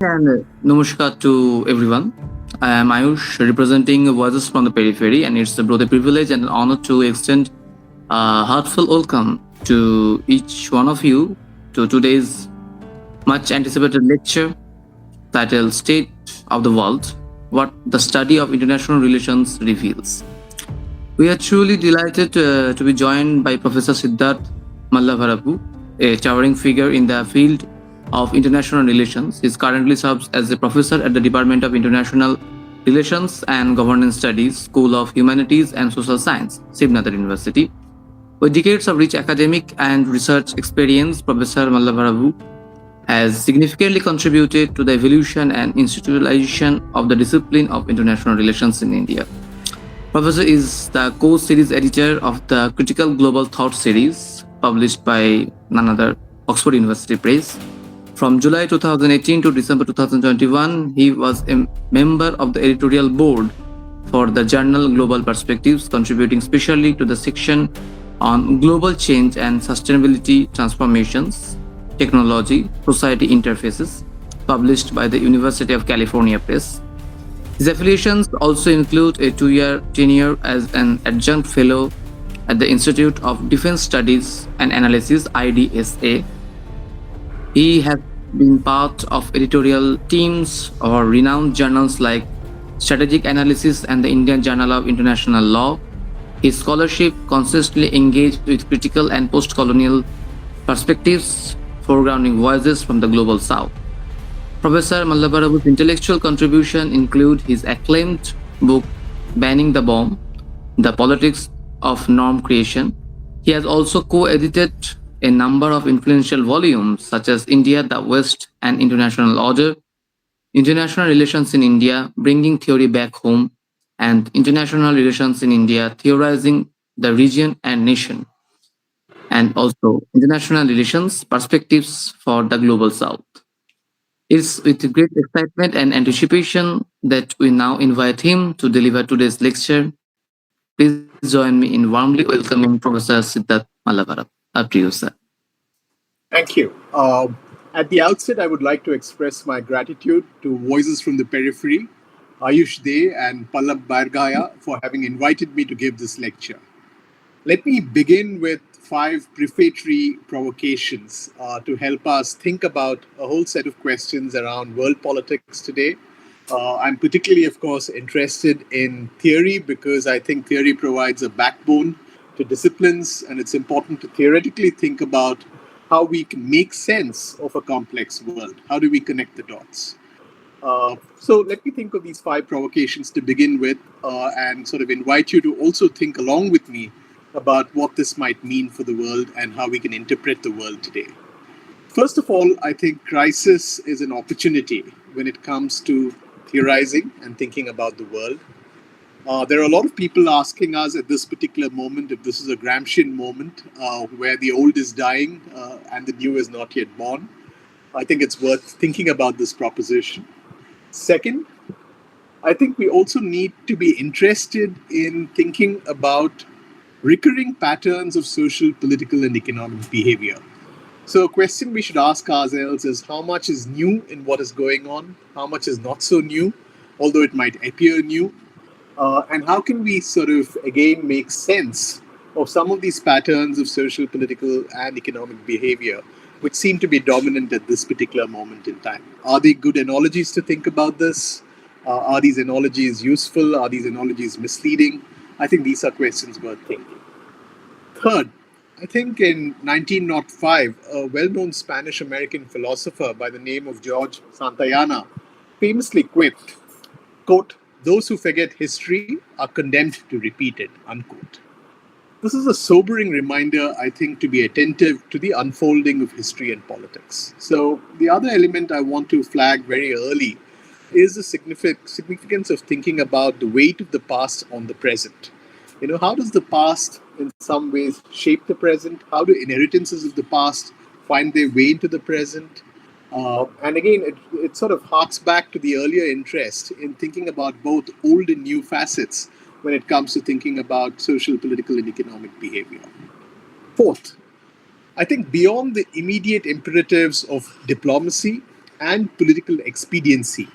And namaskar to everyone. I am Ayush, representing Voices from the Periphery, and it's both a privilege and an honor to extend a heartfelt welcome to each one of you to today's much anticipated lecture titled State of the World: What the Study of International Relations Reveals. We are truly delighted to be joined by Professor Siddharth Mallavarapu, a towering figure in the field of international relations. He currently serves as a professor at the Department of International Relations and Governance Studies, School of Humanities and Social Sciences, Shiv Nadar University. With decades of rich academic and research experience, Professor Mallavarapu has significantly contributed to the evolution and institutionalization of the discipline of international relations in India. Professor is the co-series editor of the Critical Global Thought series, published by none other Oxford University Press. From July 2018 to December 2021, he was a member of the editorial board for the journal Global Perspectives, contributing specially to the section on global change and sustainability transformations, technology, society interfaces, published by the University of California Press. His affiliations also include a 2-year tenure as an adjunct fellow at the Institute of Defense Studies and Analysis (IDSA). He has been part of editorial teams or renowned journals like Strategic Analysis and the Indian Journal of International Law. His scholarship consistently engaged with critical and post-colonial perspectives, foregrounding voices from the global south. Professor Mallavarapu's intellectual contribution include his acclaimed book Banning the Bomb: The Politics of Norm Creation. He has also co-edited a number of influential volumes such as India, the West and International Order, International Relations in India, Bringing Theory Back Home, and International Relations in India, Theorizing the Region and Nation, and also International Relations Perspectives for the Global South. It's with great excitement and anticipation that we now invite him to deliver today's lecture. Please join me in warmly welcoming Professor Siddharth Mallavarapu. Up to you, sir. Thank you. At the outset, I would like to express my gratitude to Voices from the Periphery, Ayush Dey and Pallab Bargaya for having invited me to give this lecture. Let me begin with 5 prefatory provocations to help us think about a whole set of questions around world politics today. I'm particularly, of course, interested in theory because I think theory provides a backbone to disciplines, and it's important to theoretically think about how we can make sense of a complex world. How do we connect the dots? So let me think of these 5 provocations to begin with and sort of invite you to also think along with me about what this might mean for the world and how we can interpret the world today. First of all, I think crisis is an opportunity when it comes to theorizing and thinking about the world. There are a lot of people asking us at this particular moment if this is a Gramscian moment where the old is dying and the new is not yet born. I think it's worth thinking about this proposition. Second, I think we also need to be interested in thinking about recurring patterns of social, political, and economic behavior. So, a question we should ask ourselves is how much is new in what is going on, how much is not so new, although it might appear new, and how can we sort of again make sense of some of these patterns of social, political, and economic behavior which seem to be dominant at this particular moment in time? Are they good analogies to think about this? Are these analogies useful? Are these analogies misleading? I think these are questions worth thinking. Third, I think in 1905, a well-known Spanish-American philosopher by the name of George Santayana famously quipped, quote, "Those who forget history are condemned to repeat it," unquote. This is a sobering reminder, I think, to be attentive to the unfolding of history and politics. So the other element I want to flag very early is the significance of thinking about the weight of the past on the present. How does the past in some ways shape the present? How do inheritances of the past find their way into the present? And again, it sort of harks back to the earlier interest in thinking about both old and new facets when it comes to thinking about social, political, and economic behavior. Fourth, I think beyond the immediate imperatives of diplomacy and political expediency,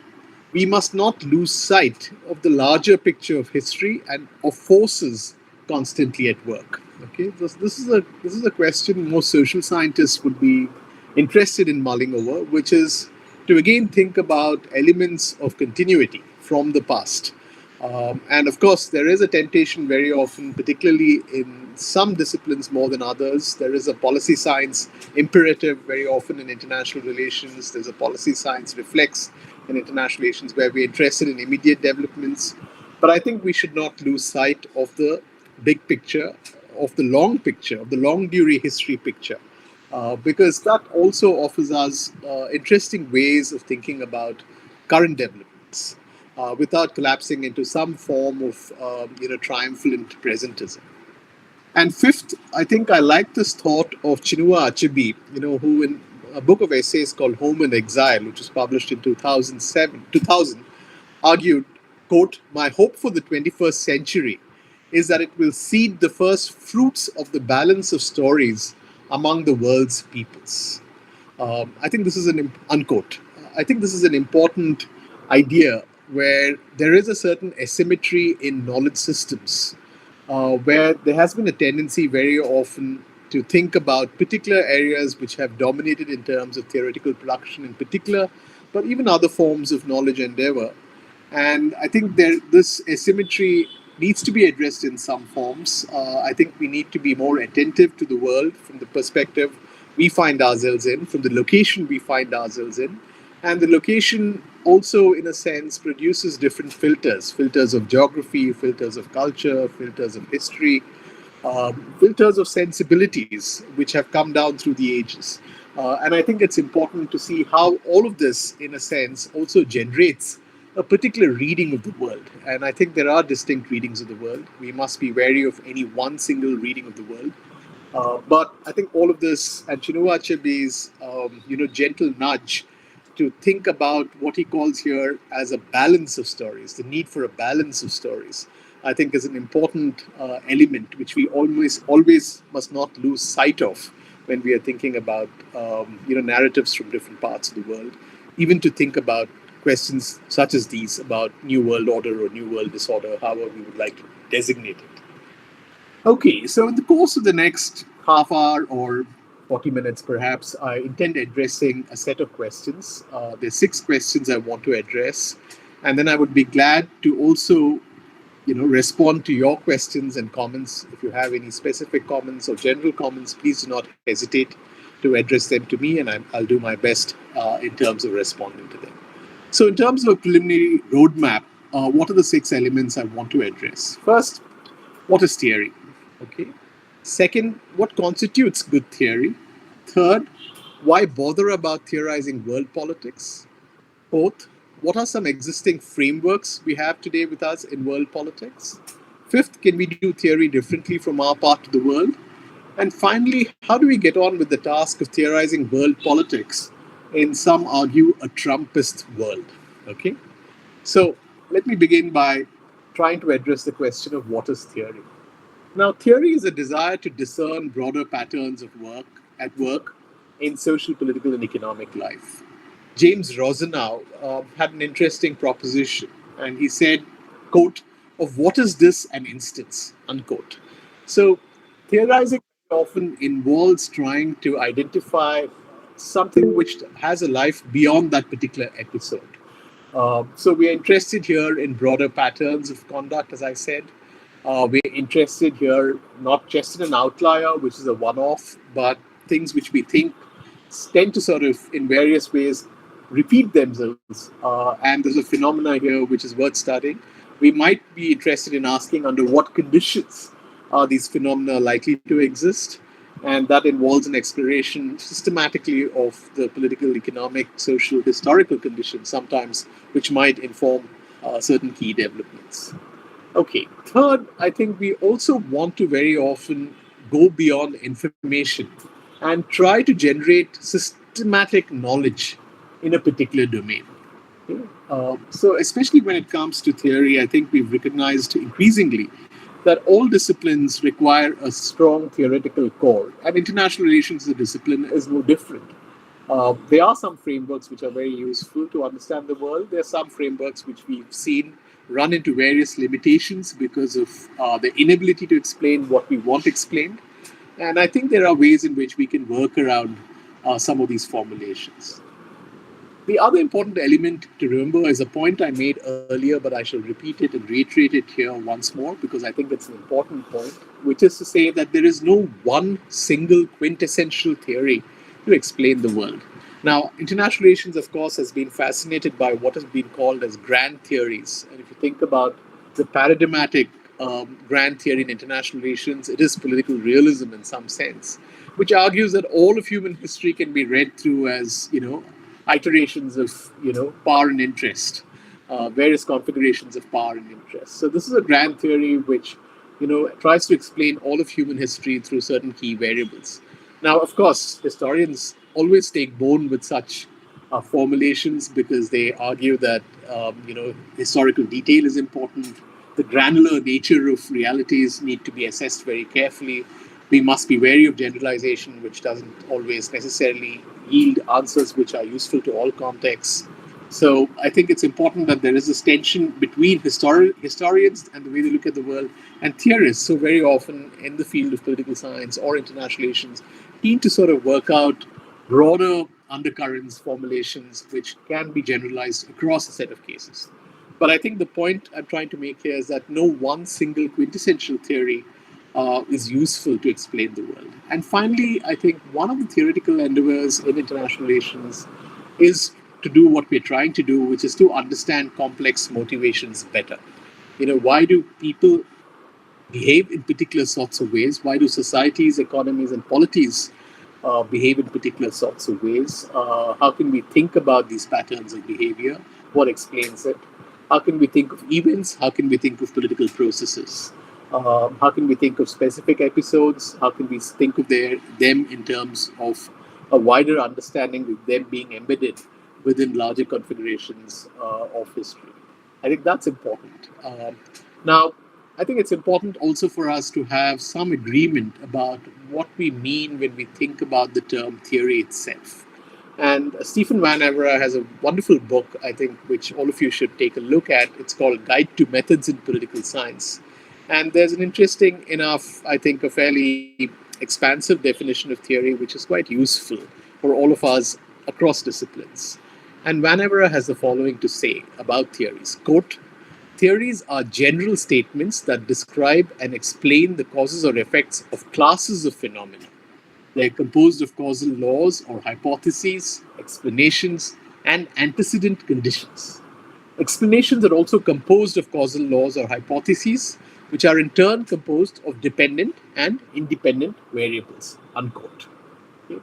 we must not lose sight of the larger picture of history and of forces constantly at work. Okay, this is a question most social scientists would be interested in mulling over, which is to again think about elements of continuity from the past. And of course, there is a temptation very often, particularly in some disciplines more than others. There is a policy science imperative very often in international relations. There's a policy science reflex in international relations where we're interested in immediate developments. But I think we should not lose sight of the big picture, of the long picture, of the long duration history picture, because that also offers us interesting ways of thinking about current developments without collapsing into some form of triumphant presentism. And fifth, I think I like this thought of Chinua Achebe, who in a book of essays called Home in Exile, which was published in 2000, argued, quote, "My hope for the 21st century is that it will seed the first fruits of the balance of stories among the world's peoples." I think this is an unquote. I think this is an important idea where there is a certain asymmetry in knowledge systems, where there has been a tendency very often to think about particular areas which have dominated in terms of theoretical production in particular, but even other forms of knowledge endeavor. And I think this asymmetry needs to be addressed in some forms. I think we need to be more attentive to the world from the perspective we find ourselves in, from the location we find ourselves in. And the location also, in a sense, produces different filters of geography, filters of culture, filters of history, filters of sensibilities which have come down through the ages. And I think it's important to see how all of this, in a sense, also generates a particular reading of the world. And I think there are distinct readings of the world. We must be wary of any one single reading of the world. But I think all of this and Chinua Achebe's gentle nudge to think about what he calls here as a balance of stories, the need for a balance of stories, I think is an important element which we always must not lose sight of when we are thinking about narratives from different parts of the world, even to think about questions such as these about New World Order or New World Disorder, however we would like to designate it. Okay, so in the course of the next half hour or 40 minutes perhaps, I intend addressing a set of questions. There's 6 questions I want to address, and then I would be glad to also respond to your questions and comments. If you have any specific comments or general comments, please do not hesitate to address them to me, and I'll do my best in terms of responding to them. So in terms of a preliminary roadmap, what are the 6 elements I want to address? First, what is theory? Okay. Second, what constitutes good theory? Third, why bother about theorizing world politics? Fourth, what are some existing frameworks we have today with us in world politics? Fifth, can we do theory differently from our part of the world? And finally, how do we get on with the task of theorizing world politics in, some argue, a Trumpist world? Okay. So let me begin by trying to address the question of what is theory. Now, theory is a desire to discern broader patterns of work in social, political, and economic life. James Rosenau had an interesting proposition, and he said, quote, "Of what is this an instance?" unquote. So, theorizing often involves trying to identify something which has a life beyond that particular episode. So we are interested here in broader patterns of conduct, as I said. We're interested here not just in an outlier, which is a one-off, but things which we think tend to sort of, in various ways, repeat themselves. And there's a phenomena here which is worth studying. We might be interested in asking under what conditions are these phenomena likely to exist. And that involves an exploration systematically of the political, economic, social, historical conditions, sometimes which might inform certain key developments. Okay, third, I think we also want to very often go beyond information and try to generate systematic knowledge in a particular domain. Okay? So, especially when it comes to theory, I think we've recognized increasingly that all disciplines require a strong theoretical core, and international relations as a discipline is no different. There are some frameworks which are very useful to understand the world. There are some frameworks which we've seen run into various limitations because of the inability to explain what we want explained. And I think there are ways in which we can work around some of these formulations. The other important element to remember is a point I made earlier, but I shall repeat it and reiterate it here once more because I think it's an important point, which is to say that there is no one single quintessential theory to explain the world. Now, international relations, of course, has been fascinated by what has been called as grand theories. And if you think about the paradigmatic grand theory in international relations, it is political realism in some sense, which argues that all of human history can be read through as, iterations of, power and interest, various configurations of power and interest. So this is a grand theory which, tries to explain all of human history through certain key variables. Now, of course, historians always take bone with such formulations because they argue that historical detail is important. The granular nature of realities need to be assessed very carefully. We must be wary of generalization, which doesn't always necessarily yield answers which are useful to all contexts. So I think it's important that there is this tension between historians and the way they look at the world and theorists. So very often in the field of political science or international relations, keen to sort of work out broader undercurrents, formulations, which can be generalized across a set of cases. But I think the point I'm trying to make here is that no one single quintessential theory is useful to explain the world. And finally, I think one of the theoretical endeavors in international relations is to do what we're trying to do, which is to understand complex motivations better. Why do people behave in particular sorts of ways? Why do societies, economies, and polities behave in particular sorts of ways? How can we think about these patterns of behavior? What explains it? How can we think of events? How can we think of political processes? How can we think of specific episodes? How can we think of them in terms of a wider understanding of them being embedded within larger configurations of history? I think that's important. Now, I think it's important also for us to have some agreement about what we mean when we think about the term theory itself. And Stephen Van Evera has a wonderful book, I think, which all of you should take a look at. It's called Guide to Methods in Political Science. And there's an interesting enough, I think, a fairly expansive definition of theory, which is quite useful for all of us across disciplines. And Van Evera has the following to say about theories. Quote, theories are general statements that describe and explain the causes or effects of classes of phenomena. They are composed of causal laws or hypotheses, explanations, and antecedent conditions. Explanations are also composed of causal laws or hypotheses, which are in turn composed of dependent and independent variables. Unquote. Okay.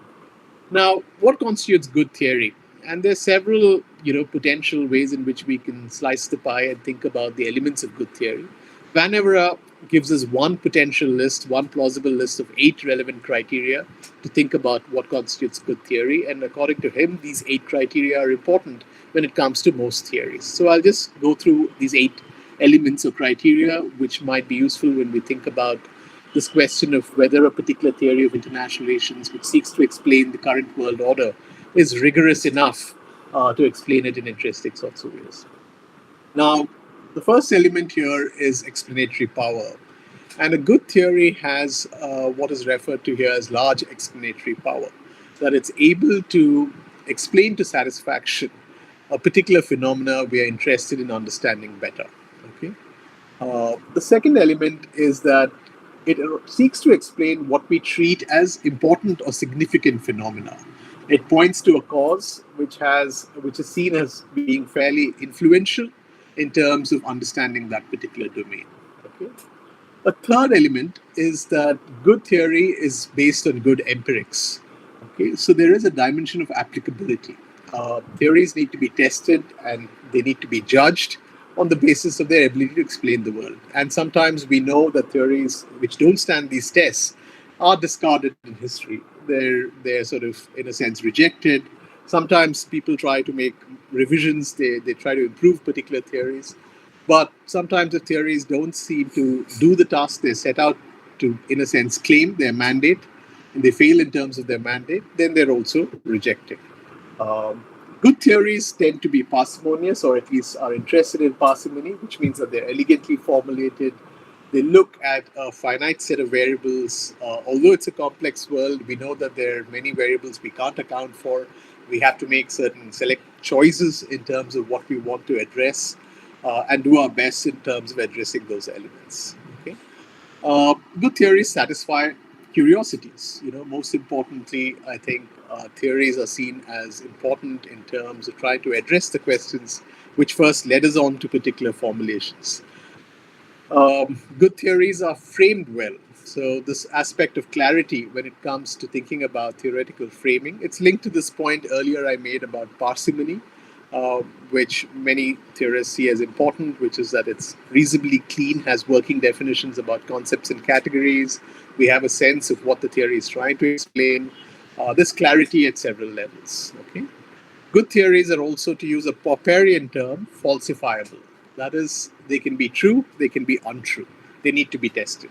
Now, what constitutes good theory? And there's several, potential ways in which we can slice the pie and think about the elements of good theory. Van Evera gives us one potential list, one plausible list of 8 relevant criteria to think about what constitutes good theory. And according to him, these 8 criteria are important when it comes to most theories. So I'll just go through these 8 elements or criteria, which might be useful when we think about this question of whether a particular theory of international relations, which seeks to explain the current world order, is rigorous enough to explain it in interesting sorts of ways. Now, the first element here is explanatory power. And a good theory has what is referred to here as large explanatory power, that it's able to explain to satisfaction a particular phenomena we are interested in understanding better. Okay. The second element is that it seeks to explain what we treat as important or significant phenomena. It points to a cause which is seen as being fairly influential in terms of understanding that particular domain. Okay. A third element is that good theory is based on good empirics. Okay, so there is a dimension of applicability. Theories need to be tested and they need to be judged on the basis of their ability to explain the world. And sometimes we know that theories which don't stand these tests are discarded in history. They're sort of, in a sense, rejected. Sometimes people try to make revisions, they try to improve particular theories. But sometimes the theories don't seem to do the task they set out to, in a sense, claim their mandate, and they fail in terms of their mandate, then they're also rejected. Um, Good theories tend to be parsimonious, or at least are interested in parsimony, which means that they're elegantly formulated. They look at a finite set of variables. Although it's a complex world, we know that there are many variables we can't account for. We have to make certain select choices in terms of what we want to address, and do our best in terms of addressing those elements. Okay. Good theories satisfy curiosities. Most importantly, I think theories are seen as important in terms of trying to address the questions which first led us on to particular formulations. Good theories are framed well. So this aspect of clarity when it comes to thinking about theoretical framing, it's linked to this point earlier I made about parsimony, uh, which many theorists see as important, which is that it's reasonably clean, has working definitions about concepts and categories. We have a sense of what the theory is trying to explain. This clarity at several levels. Okay. Good theories are also, to use a Popperian term, falsifiable. That is, they can be true, they can be untrue. They need to be tested.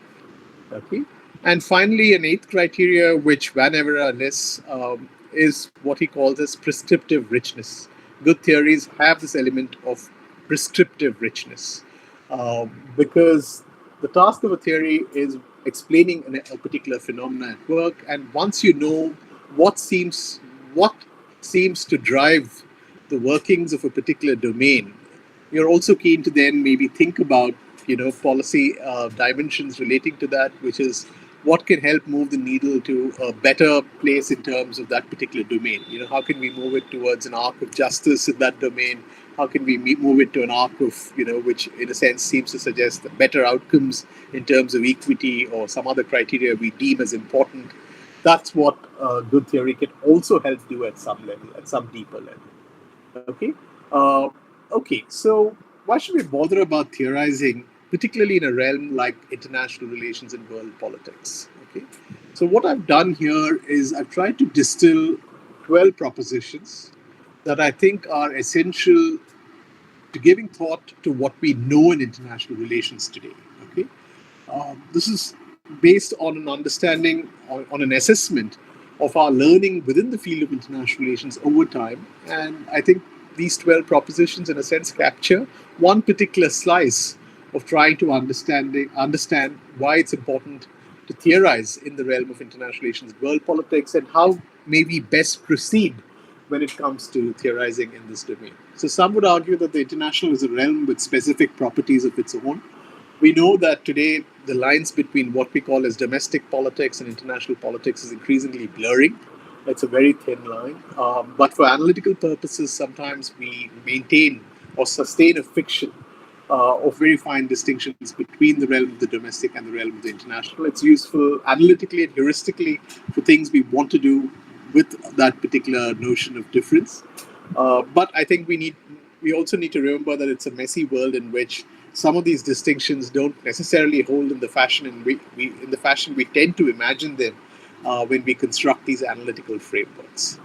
Okay. And finally, an eighth criteria, which Van Evera lists, is what he calls as prescriptive richness. Good theories have this element of prescriptive richness, because the task of a theory is explaining a particular phenomenon at work, and once you know what seems what seems to drive the workings of a particular domain, you're also keen to then maybe think about policy dimensions relating to that, which is what can help move the needle to a better place in terms of that particular domain. How can we move it towards an arc of justice in that domain? How can we move it to an arc of which in a sense seems to suggest the better outcomes in terms of equity or some other criteria we deem as important? That's what good theory can also help do at some level, at some deeper level. Okay. Uh, okay. So why should we bother about theorizing, particularly in a realm like international relations and world politics? Okay. So what I've done here is I've tried to distill 12 propositions that I think are essential to giving thought to what we know in international relations today. Okay. This is based on an understanding, on an assessment of our learning within the field of international relations over time. And I think these 12 propositions, in a sense, capture one particular slice of trying to understand why it's important to theorize in the realm of international relations, world politics, and how may we best proceed when it comes to theorizing in this domain. So some would argue that the international is a realm with specific properties of its own. We know that today the lines between what we call as domestic politics and international politics is increasingly blurring. It's a very thin line. But for analytical purposes, sometimes we maintain or sustain a fiction of very fine distinctions between the realm of the domestic and the realm of the international. It's useful analytically and heuristically for things we want to do with that particular notion of difference. But I think we also need to remember that it's a messy world in which some of these distinctions don't necessarily hold in the fashion in the fashion we tend to imagine them when we construct these analytical frameworks.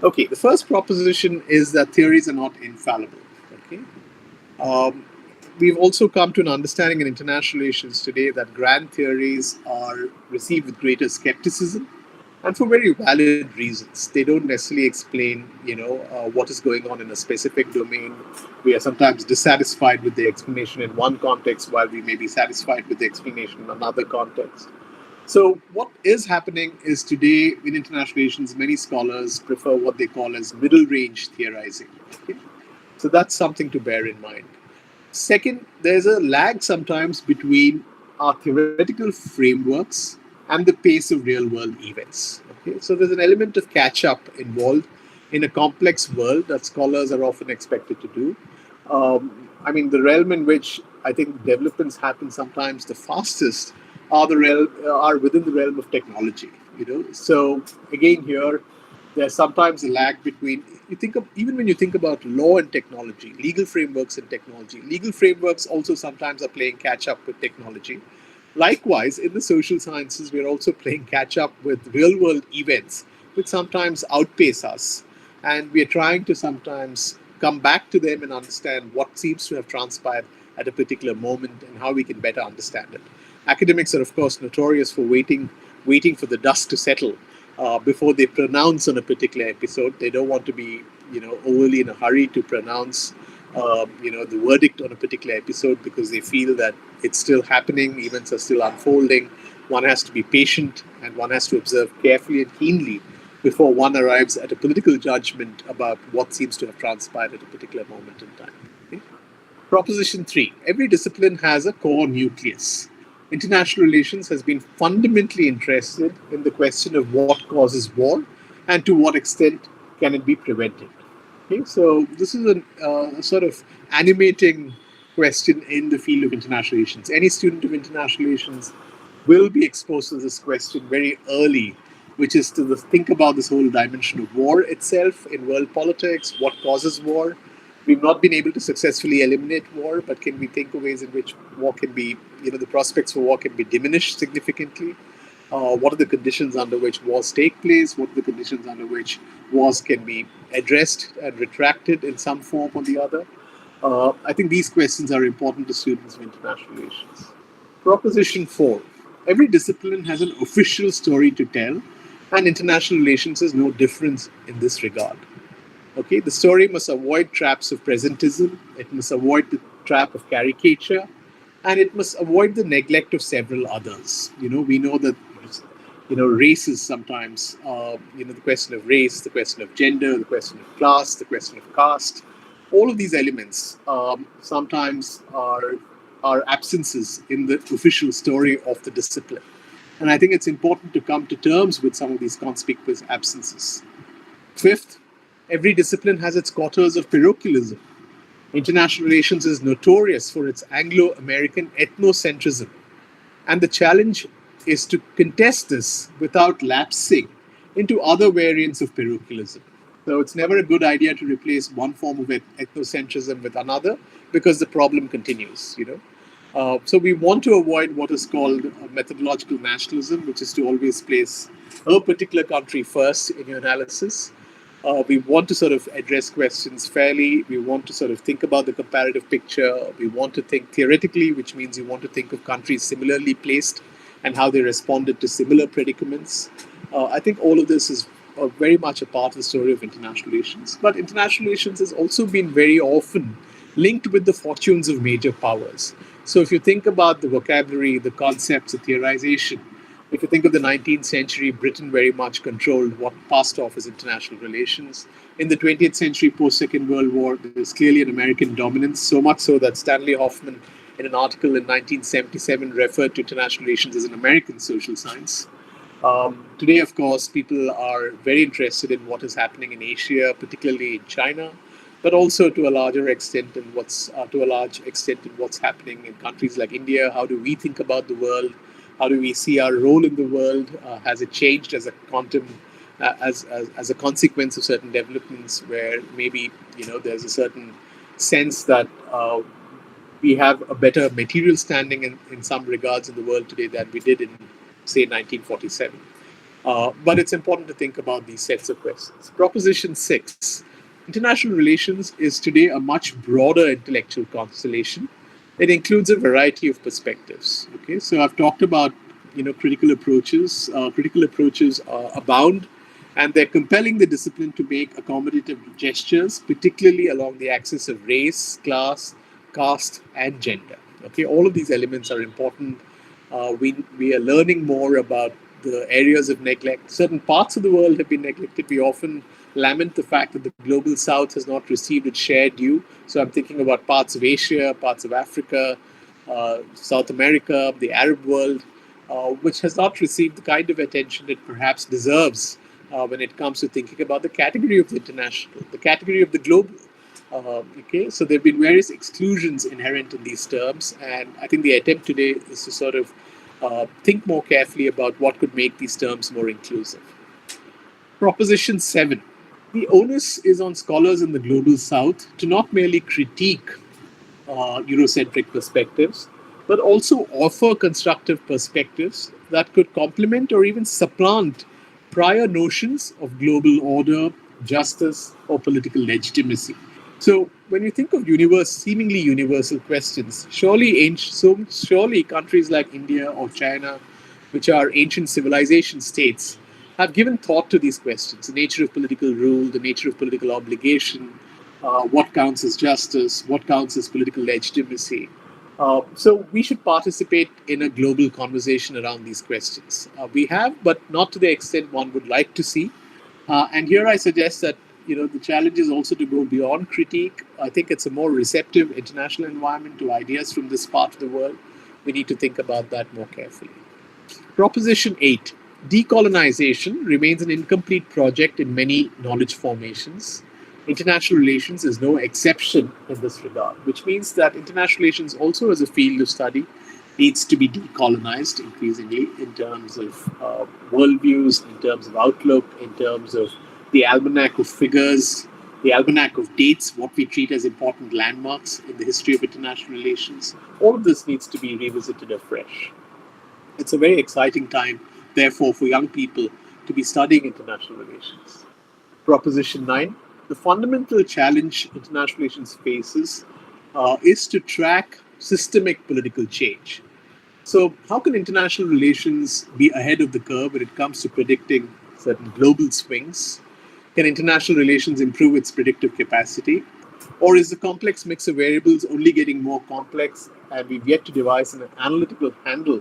Okay, the first proposition is that theories are not infallible. Okay, um, we've also come to an understanding in international relations today that grand theories are received with greater skepticism, and for very valid reasons. They don't necessarily explain, what is going on in a specific domain. We are sometimes dissatisfied with the explanation in one context, while we may be satisfied with the explanation in another context. So, what is happening is today in international relations, many scholars prefer what they call as middle range theorizing. Okay? So, that's something to bear in mind. Second, there's a lag sometimes between our theoretical frameworks and the pace of real world events. Okay? So there's an element of catch up involved in a complex world that scholars are often expected to do. I mean, the realm in which I think developments happen sometimes the fastest are within the realm of technology. So again here there's sometimes a lag between you think of even when you think about law and technology, legal frameworks and technology. Legal frameworks also sometimes are playing catch up with technology. Likewise, in the social sciences, we're also playing catch up with real world events, which sometimes outpace us. And we are trying to sometimes come back to them and understand what seems to have transpired at a particular moment and how we can better understand it. Academics are, of course, notorious for waiting for the dust to settle before they pronounce on a particular episode. They don't want to be, overly in a hurry to pronounce, the verdict on a particular episode because they feel that it's still happening, events are still unfolding. One has to be patient and one has to observe carefully and keenly before one arrives at a political judgment about what seems to have transpired at a particular moment in time. Okay? Proposition 3. Every discipline has a core nucleus. International relations has been fundamentally interested in the question of what causes war and to what extent can it be prevented. Okay, so this is a sort of animating question in the field of international relations. Any student of international relations will be exposed to this question very early, which is to think about this whole dimension of war itself in world politics, what causes war. We've not been able to successfully eliminate war, but can we think of ways in which war can be, the prospects for war can be diminished significantly? What are the conditions under which wars take place? What are the conditions under which wars can be addressed and retracted in some form or the other? I think these questions are important to students of international relations. Proposition 4. Every discipline has an official story to tell, and international relations is no different in this regard. Okay, the story must avoid traps of presentism, it must avoid the trap of caricature, and it must avoid the neglect of several others. We know that races sometimes, the question of race, the question of gender, the question of class, the question of caste, all of these elements sometimes are absences in the official story of the discipline. And I think it's important to come to terms with some of these conspicuous absences. Fifth, every discipline has its quarters of parochialism. International relations is notorious for its Anglo-American ethnocentrism. And the challenge is to contest this without lapsing into other variants of parochialism. So it's never a good idea to replace one form of ethnocentrism with another because the problem continues, So we want to avoid what is called methodological nationalism, which is to always place a particular country first in your analysis. We want to sort of address questions fairly. We want to sort of think about the comparative picture. We want to think theoretically, which means you want to think of countries similarly placed and how they responded to similar predicaments. I think all of this is very much a part of the story of international relations. But international relations has also been very often linked with the fortunes of major powers. So if you think about the vocabulary, the concepts, the theorization, if you think of the 19th century, Britain very much controlled what passed off as international relations. In the 20th century, post-Second World War, there was clearly an American dominance, so much so that Stanley Hoffman, in an article in 1977, referred to international relations as an American social science. Today, of course, people are very interested in what is happening in Asia, particularly in China, but also to a larger extent in what's happening in countries like India. How do we think about the world? How do we see our role in the world? Has it changed as a quantum, as a consequence of certain developments where maybe there's a certain sense that we have a better material standing in some regards in the world today than we did in, say, 1947. But it's important to think about these sets of questions. Proposition 6. International relations is today a much broader intellectual constellation. It includes a variety of perspectives. Okay, so I've talked about critical approaches. Critical approaches abound, and they're compelling the discipline to make accommodative gestures, particularly along the axis of race, class, caste, and gender. Okay, all of these elements are important. We are learning more about the areas of neglect. Certain parts of the world have been neglected. We often lament the fact that the global south has not received its share due. So I'm thinking about parts of Asia, parts of Africa, South America, the Arab world, which has not received the kind of attention it perhaps deserves when it comes to thinking about the category of the international, the category of the global. Okay, so there have been various exclusions inherent in these terms, and I think the attempt today is to sort of think more carefully about what could make these terms more inclusive. Proposition 7. The onus is on scholars in the global south to not merely critique Eurocentric perspectives, but also offer constructive perspectives that could complement or even supplant prior notions of global order, justice, or political legitimacy. So, when you think of seemingly universal questions, surely countries like India or China, which are ancient civilization states, have given thought to these questions: the nature of political rule, the nature of political obligation, what counts as justice, what counts as political legitimacy. So we should participate in a global conversation around these questions. We have, but not to the extent one would like to see. And here I suggest that the challenge is also to go beyond critique. I think it's a more receptive international environment to ideas from this part of the world. We need to think about that more carefully. Proposition 8: decolonization remains an incomplete project in many knowledge formations. International relations is no exception in this regard, which means that international relations, also as a field of study, needs to be decolonized increasingly in terms of worldviews, in terms of outlook, in terms of the almanac of figures, the almanac of dates, what we treat as important landmarks in the history of international relations. All of this needs to be revisited afresh. It's a very exciting time, therefore, for young people to be studying international relations. Proposition 9: the fundamental challenge international relations faces is to track systemic political change. So, how can international relations be ahead of the curve when it comes to predicting certain global swings? Can international relations improve its predictive capacity? Or is the complex mix of variables only getting more complex and we've yet to devise an analytical handle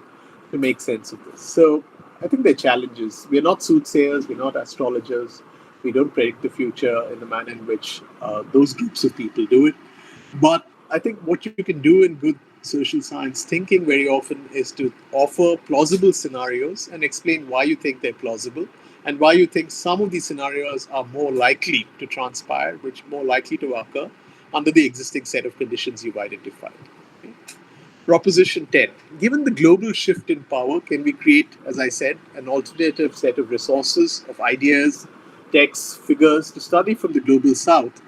to make sense of this? So I think there are challenges. We're not soothsayers, we're not astrologers, we don't predict the future in the manner in which those groups of people do it. But I think what you can do in good social science thinking very often is to offer plausible scenarios and explain why you think they're plausible and why you think some of these scenarios are more likely to transpire, which more likely to occur under the existing set of conditions you've identified. Okay? Proposition 10: given the global shift in power, can we create, as I said, an alternative set of resources, of ideas, texts, figures to study from the global south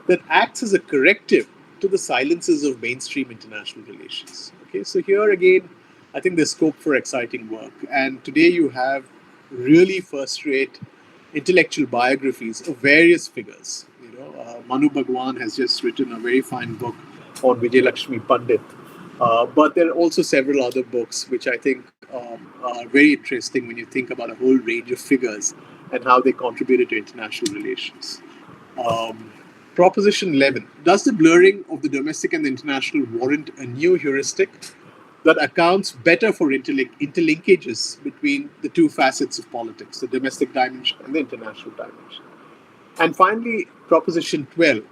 that acts as a corrective to the silences of mainstream international relations? Okay, so here again, I think there's scope for exciting work. And today you have really first rate intellectual biographies of various figures. Manu Bhagwan has just written a very fine book on Vijay Lakshmi Pandit. But there are also several other books which I think are very interesting when you think about a whole range of figures and how they contributed to international relations. Um, Proposition 11: does the blurring of the domestic and the international warrant a new heuristic that accounts better for interlinkages between the two facets of politics, the domestic dimension and the international dimension? And finally, Proposition 12: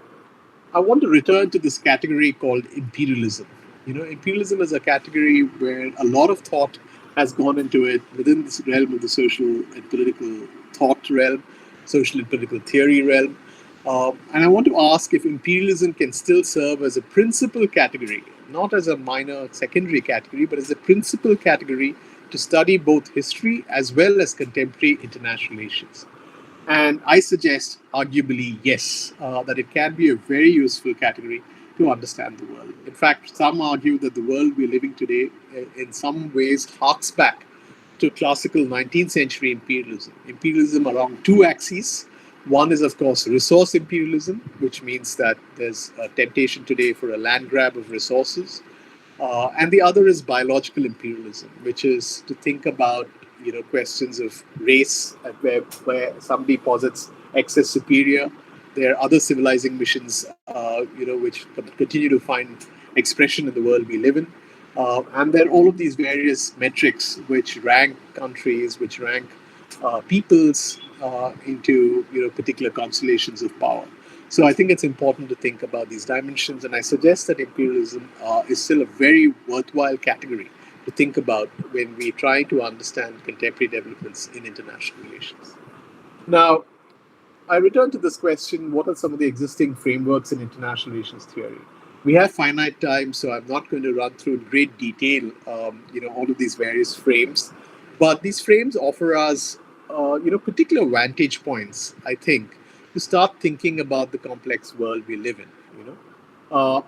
I want to return to this category called imperialism. Imperialism is a category where a lot of thought has gone into it within this realm of the social and political thought realm, social and political theory realm. And I want to ask if imperialism can still serve as a principal category, not as a minor secondary category, but as a principal category to study both history as well as contemporary international relations. And I suggest, arguably, yes, that it can be a very useful category to understand the world. In fact, some argue that the world we're living today, in some ways, harks back to classical 19th century imperialism. Imperialism along two axes. One is, of course, resource imperialism, which means that there's a temptation today for a land grab of resources. And the other is biological imperialism, which is to think about questions of race, where somebody posits X as superior. There are other civilizing missions, which continue to find expression in the world we live in. And there are all of these various metrics which rank countries, which rank peoples into particular constellations of power. So I think it's important to think about these dimensions, and I suggest that imperialism is still a very worthwhile category to think about when we try to understand contemporary developments in international relations. Now, I return to this question: what are some of the existing frameworks in international relations theory? We have finite time, so I'm not going to run through in great detail, all of these various frames. But these frames offer us, particular vantage points, I think, to start thinking about the complex world we live in.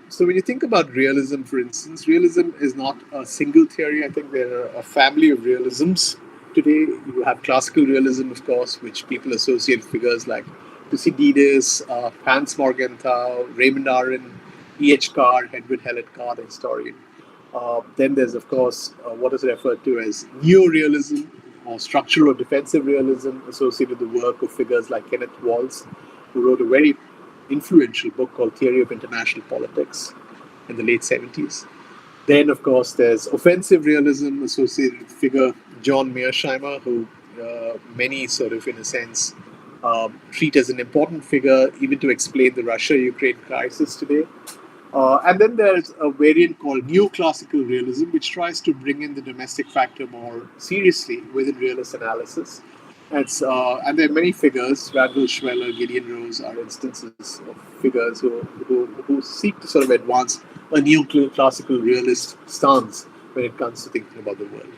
So when you think about realism, for instance, realism is not a single theory. I think there are a family of realisms. Today, you have classical realism, of course, which people associate figures like Thucydides, Hans Morgenthau, Raymond Aron, E.H. Carr, Edward Hellett Carr, the historian. Then there's, of course, what is referred to as neorealism, or structural or defensive realism associated with the work of figures like Kenneth Walls, who wrote a very influential book called Theory of International Politics in the late 70s. Then, of course, there's offensive realism associated with figure John Mearsheimer, who many sort of, in a sense, treat as an important figure even to explain the Russia-Ukraine crisis today. And then there's a variant called neoclassical realism, which tries to bring in the domestic factor more seriously within realist analysis. And there are many figures. Randall Schweller, Gideon Rose are instances of figures who seek to sort of advance a neoclassical realist stance when it comes to thinking about the world.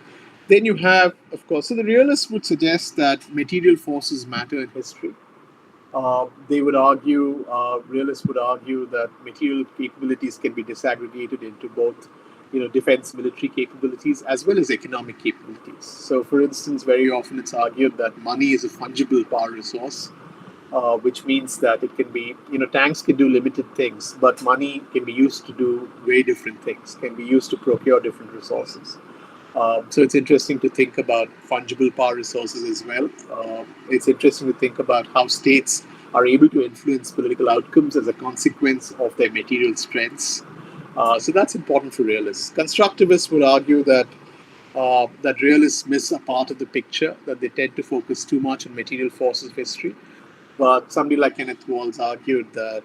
Then you have, of course, so the realists would suggest that material forces matter in history. They would argue, realists would argue that material capabilities can be disaggregated into both, defense military capabilities as well as economic capabilities. So, for instance, very often it's argued that money is a fungible power resource, which means that it can be, tanks can do limited things, but money can be used to do very different things, can be used to procure different resources. So it's interesting to think about fungible power resources as well. It's interesting to think about how states are able to influence political outcomes as a consequence of their material strengths. So that's important for realists. Constructivists would argue that realists miss a part of the picture, that they tend to focus too much on material forces of history. But somebody like Kenneth Walls argued that,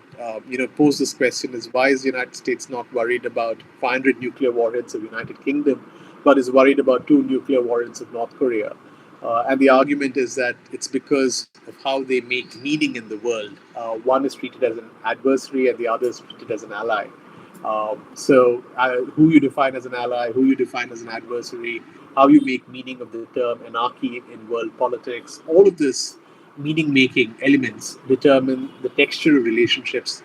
posed this question is why is the United States not worried about 500 nuclear warheads of the United Kingdom, but is worried about 2 nuclear warheads of North Korea? And the argument is that it's because of how they make meaning in the world. One is treated as an adversary and the other is treated as an ally. Who you define as an ally, who you define as an adversary, how you make meaning of the term anarchy in world politics, all of this meaning-making elements determine the texture of relationships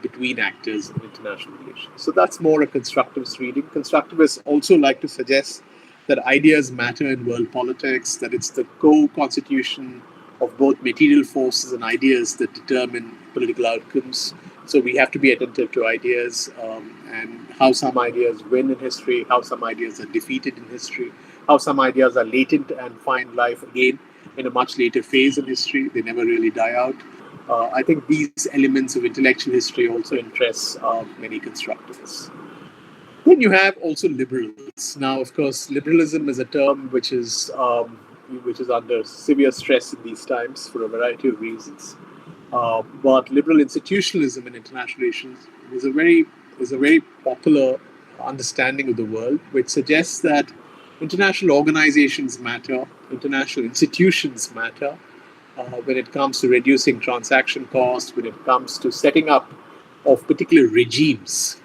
between actors in international relations. So that's more a constructivist reading. Constructivists also like to suggest that ideas matter in world politics, that it's the co-constitution of both material forces and ideas that determine political outcomes. So we have to be attentive to ideas and how some ideas win in history, how some ideas are defeated in history, how some ideas are latent and find life again in a much later phase in history. They never really die out. I think these elements of intellectual history also interest many constructivists. Then you have also liberals. Now, of course, liberalism is a term which is under severe stress in these times for a variety of reasons. But liberal institutionalism in international relations is a very popular understanding of the world, which suggests that international organizations matter, international institutions matter when it comes to reducing transaction costs, when it comes to setting up of particular regimes.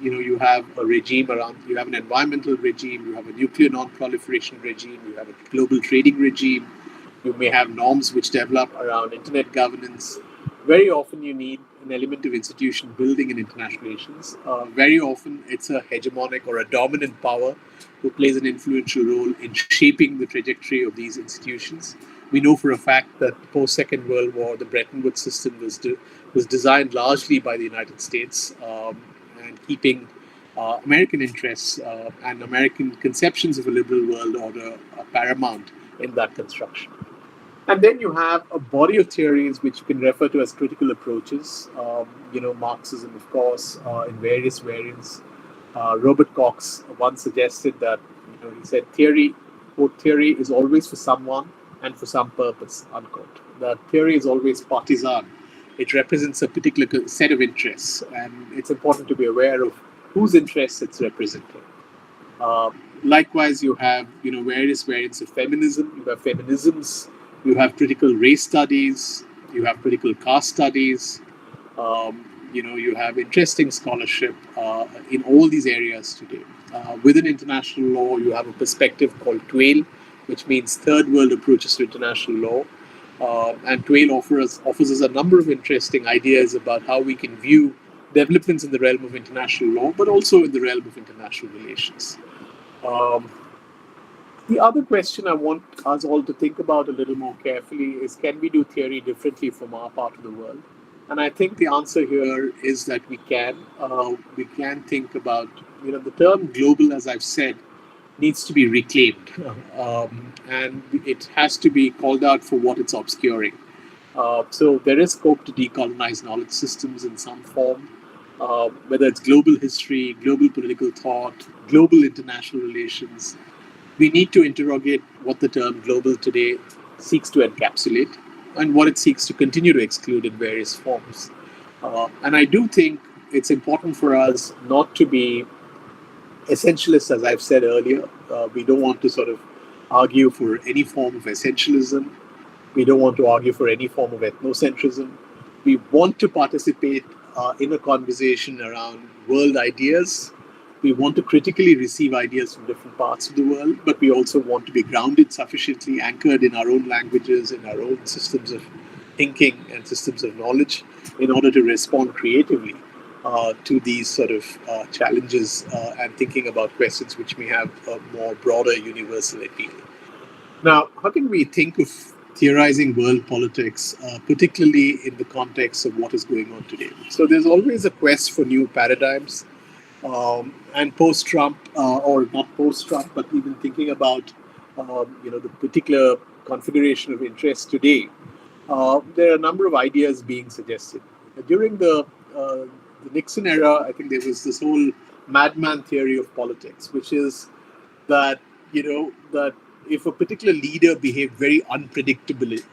You have a regime around, you have an environmental regime, you have a nuclear non-proliferation regime, you have a global trading regime, you may have norms which develop around internet governance. Very often you need an element of institution building in international relations. Very often it's a hegemonic or a dominant power who plays an influential role in shaping the trajectory of these institutions. We know for a fact that post-Second World War, the Bretton Woods system was designed largely by the United States and keeping American interests and American conceptions of a liberal world order paramount in that construction. And then you have a body of theories which you can refer to as critical approaches. Marxism, of course, in various variants. Robert Cox once suggested that, he said, theory, quote, theory is always for someone and for some purpose, unquote. That theory is always partisan. It represents a particular set of interests, and it's important to be aware of whose interests it's representing. Likewise, you have various variants of feminism. You have feminisms. You have critical race studies. You have critical caste studies. You have interesting scholarship in all these areas today. Within international law, you have a perspective called TWAIL, which means Third World Approaches to International Law. And TWAIL offers us a number of interesting ideas about how we can view developments in the realm of international law, but also in the realm of international relations. The other question I want us all to think about a little more carefully is, can we do theory differently from our part of the world? And I think the answer here is that we can. We can think about, the term global, as I've said, needs to be reclaimed, and it has to be called out for what it's obscuring. So there is scope to decolonize knowledge systems in some form, whether it's global history, global political thought, global international relations. We need to interrogate what the term global today seeks to encapsulate and what it seeks to continue to exclude in various forms. And I do think it's important for us not to be essentialists, as I've said earlier. We don't want to sort of argue for any form of essentialism. We don't want to argue for any form of ethnocentrism. We want to participate in a conversation around world ideas. We want to critically receive ideas from different parts of the world, but we also want to be grounded sufficiently, anchored in our own languages, in our own systems of thinking and systems of knowledge, in order to respond creatively to these sort of challenges and thinking about questions which may have a more broader universal appeal. Now, how can we think of theorizing world politics, particularly in the context of what is going on today? So there's always a quest for new paradigms, and post-Trump, or not post-Trump, but even thinking about the particular configuration of interest today. There are a number of ideas being suggested. During the Nixon era, I think there was this whole madman theory of politics, which is that that if a particular leader behaved very unpredictably,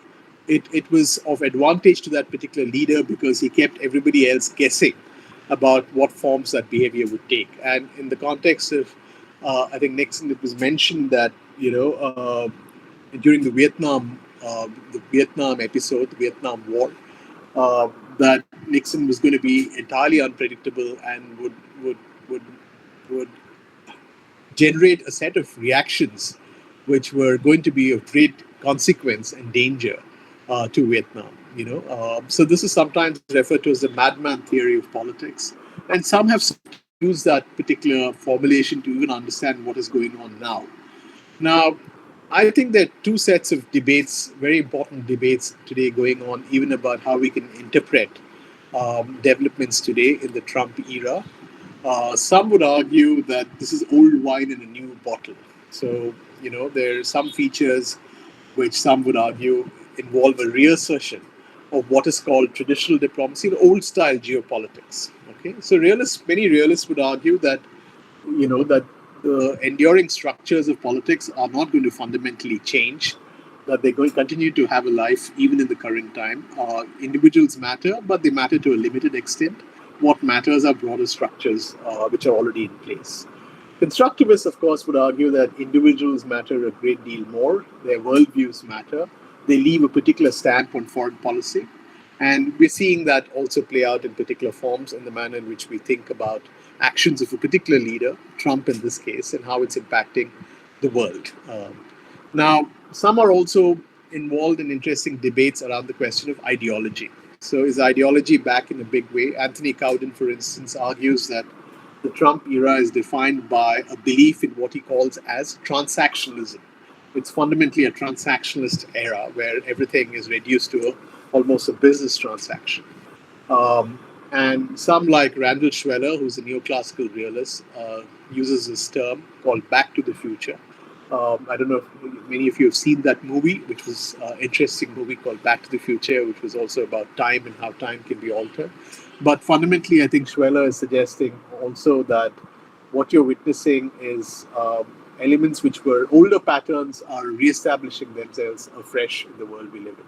it was of advantage to that particular leader because he kept everybody else guessing about what forms that behavior would take. And in the context of, I think Nixon, it was mentioned that during the Vietnam episode, the Vietnam War, that Nixon was going to be entirely unpredictable and would would generate a set of reactions which were going to be of great consequence and danger to Vietnam. So this is sometimes referred to as the madman theory of politics, and some have used that particular formulation to even understand what is going on now. Now, I think there are two sets of debates, very important debates today going on, even about how we can interpret developments today in the Trump era. Some would argue that this is old wine in a new bottle. So, there are some features which some would argue involve a reassertion of what is called traditional diplomacy, the old style geopolitics. Okay, so many realists would argue that that the enduring structures of politics are not going to fundamentally change, that they're going to continue to have a life even in the current time. Individuals matter, but they matter to a limited extent. What matters are broader structures which are already in place. Constructivists, of course, would argue that individuals matter a great deal more, their worldviews matter, they leave a particular stamp on foreign policy. And we're seeing that also play out in particular forms in the manner in which we think about actions of a particular leader, Trump in this case, and how it's impacting the world. Now, some are also involved in interesting debates around the question of ideology. So, is ideology back in a big way? Anthony Cowden, for instance, argues that the Trump era is defined by a belief in what he calls as transactionalism. It's fundamentally a transactionalist era where everything is reduced to almost a business transaction. And some, like Randall Schweller, who's a neoclassical realist, uses this term called "back to the future." I don't know if many of you have seen that movie, which was an interesting movie called Back to the Future, which was also about time and how time can be altered. But fundamentally, I think Schweller is suggesting also that what you're witnessing is elements which were older patterns are reestablishing themselves afresh in the world we live in.